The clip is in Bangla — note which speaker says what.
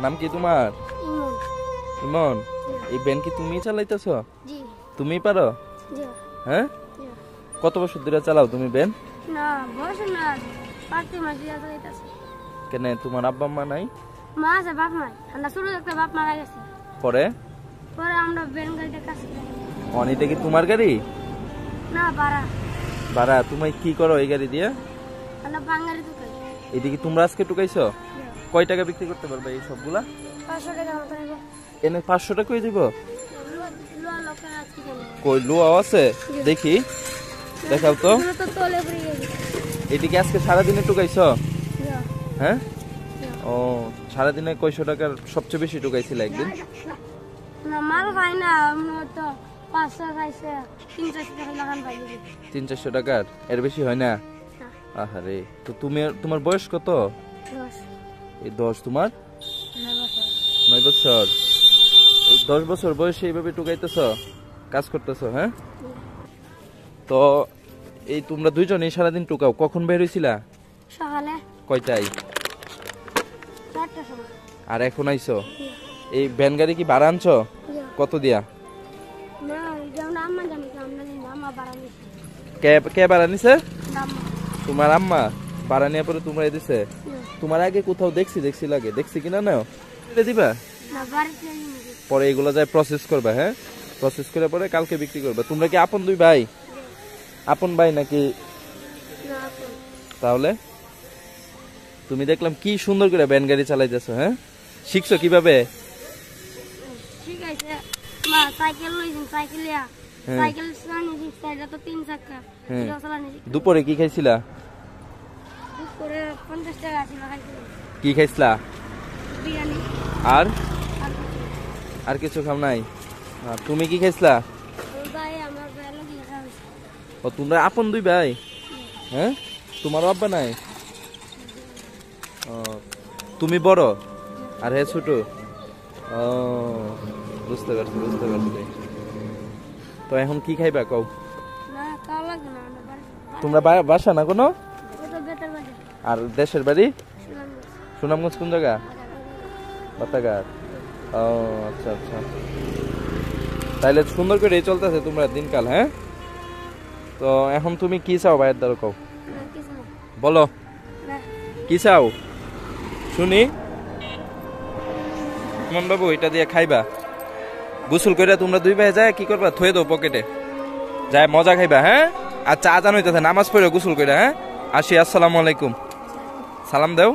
Speaker 1: নাম কি তোমার?
Speaker 2: ইমন।
Speaker 1: ইমন, এই ভ্যান কি তুমি চালাইতেছ?
Speaker 2: জি।
Speaker 1: তুমি পারো?
Speaker 2: জি।
Speaker 1: হ্যাঁ,
Speaker 2: জি।
Speaker 1: কত বছর ধরে চালাও তুমি ভ্যান?
Speaker 2: না বয়স না, পাঁচটি মাস দিয়ে চালাইতেছে।
Speaker 1: কেন তোমার আব্বা মা নাই?
Speaker 2: মা আছে, বাপ নাই। আমরা ছোট একটা বাপ মারা গেছে।
Speaker 1: পরে
Speaker 2: পরে আমরা ভ্যান গাড়িতে কাজ করি।
Speaker 1: অনিটা কি তোমার গাড়ি?
Speaker 2: না ভাড়া।
Speaker 1: ভাড়া? তুমি কি করো এই গাড়ি দিয়ে?
Speaker 2: আমরা বাঙালি তো করি।
Speaker 1: এদিকে তোমরা আজকে টুকাইছো? কয় টাকা বিক্রি করতে পারবে এই সবগুলা?
Speaker 2: 500 টাকা মতো নেব।
Speaker 1: এনে 500 টাকা কই দিব?
Speaker 2: লোয়া লোকের আজকে দেব।
Speaker 1: কই লোয়া আছে? দেখি, দেখাও তো।
Speaker 2: এগুলো তো তলে পড়ে গেছে।
Speaker 1: এদিকে আজকে সারা দিনে টুকাইছো?
Speaker 2: যা।
Speaker 1: হ্যাঁ। ও, সারা দিনে কয়শো টাকার সবচেয়ে বেশি টুকাইছিল একদিন?
Speaker 2: না মাল খাই না, আমরা তো 500 খাইছে, 300 টাকা লাগান পাই।
Speaker 1: 300-400 টাকার এর বেশি হয় না? আহারে, তো তুমি তোমার বয়স কত?
Speaker 2: 10।
Speaker 1: এই 10, তোমার 9 বছর। এই 10 বছর বয়সে এইভাবে টুকাইতেছ, কাজ করতেছ? হ্যাঁ। তো এই তোমরা দুইজনেই সারাদিন টুকাও। কখন বের হইছিলা?
Speaker 2: সকালে
Speaker 1: কয়টায়?
Speaker 2: 4টার সময়।
Speaker 1: আর এখন আইছো? এই ভ্যান গাড়ি কি ভাড়া আনছো? কত দিয়া?
Speaker 2: না যেমন আম্মা জানি, আমরা জানি আম্মা ভাড়া নিছে।
Speaker 1: কে ভাড়া নিছে?
Speaker 2: আম্মা।
Speaker 1: তোমার আম্মা ভাড়া নিয়ে পরে তোমরা দিছে? তোমার আগে কোথাও দেখছি লাগে, দেখছি কিনা নাও দিবা?
Speaker 2: না বাড়িতে নিছে।
Speaker 1: পরে এগুলো যায় প্রসেস করবা। হ্যাঁ, প্রসেস করে পরে কালকে বিক্রি করবা। তোমরা কি আপন দুই ভাই? আপন ভাই নাকি?
Speaker 2: না আপন।
Speaker 1: তাহলে তুমি দেখলাম কি সুন্দর করে ভ্যান গাড়ি চালাইতেছো। হ্যাঁ, শিখছো কিভাবে?
Speaker 2: ঠিক আছে মা, সাইকেল লইছেন, সাইকেলিয়া সাইকেল চালানি শিখছে, এটা তো 3 চাকা। এটা চালানি শিখছে।
Speaker 1: দুপুরে কি খাইছিলা?
Speaker 2: দুপুরে 50 টাকা ছিল খাইছিল।
Speaker 1: কি খাইছিলা?
Speaker 2: বিরিয়ানি।
Speaker 1: আর
Speaker 2: আর কিছু।
Speaker 1: আর কিছু খাও নাই? আর তুমি কি খাইছিলা?
Speaker 2: ওই ভাই আমার ভাই লোক লেখা হইছে।
Speaker 1: ও, তোমরা আপন দুই ভাই? হ্যাঁ, তোমার আব্বা নাই? ও, তুমি বড় আর হে ছোট? ও, বুঝতে পারছি। তো এখন কি খাইবা কও?
Speaker 2: না খাওয়া লাগে না, আমরা বাড়ি।
Speaker 1: তোমরা বাসা না কোনো?
Speaker 2: ও তো বেটার বাড়ি।
Speaker 1: আর দেশের বাড়ি?
Speaker 2: সুনামগঞ্জ।
Speaker 1: সুনামগঞ্জ কোন জায়গা? বাতাঘাট। ও আচ্ছা। তাইলে সুন্দর করে চলতেছে তোমরা দিনকাল। হ্যাঁ, তো এখন তুমি কি চাও ভাইয়ের দ্বারা কও?
Speaker 2: না কিছু না।
Speaker 1: বলো
Speaker 2: না।
Speaker 1: কি চাও শুনি। মন বাবু, এটা দিয়ে খাইবা, গোসল করে তোমরা দুই ভাই যায় কি করবা, থয়ে দাও পকেটে, যায় মজা খাইবা। হ্যাঁ, আর চা জান হইতেছে, নামাজ পড়ে গোসল করে। হ্যাঁ, আসি, আসসালামু আলাইকুম, সালাম দাও।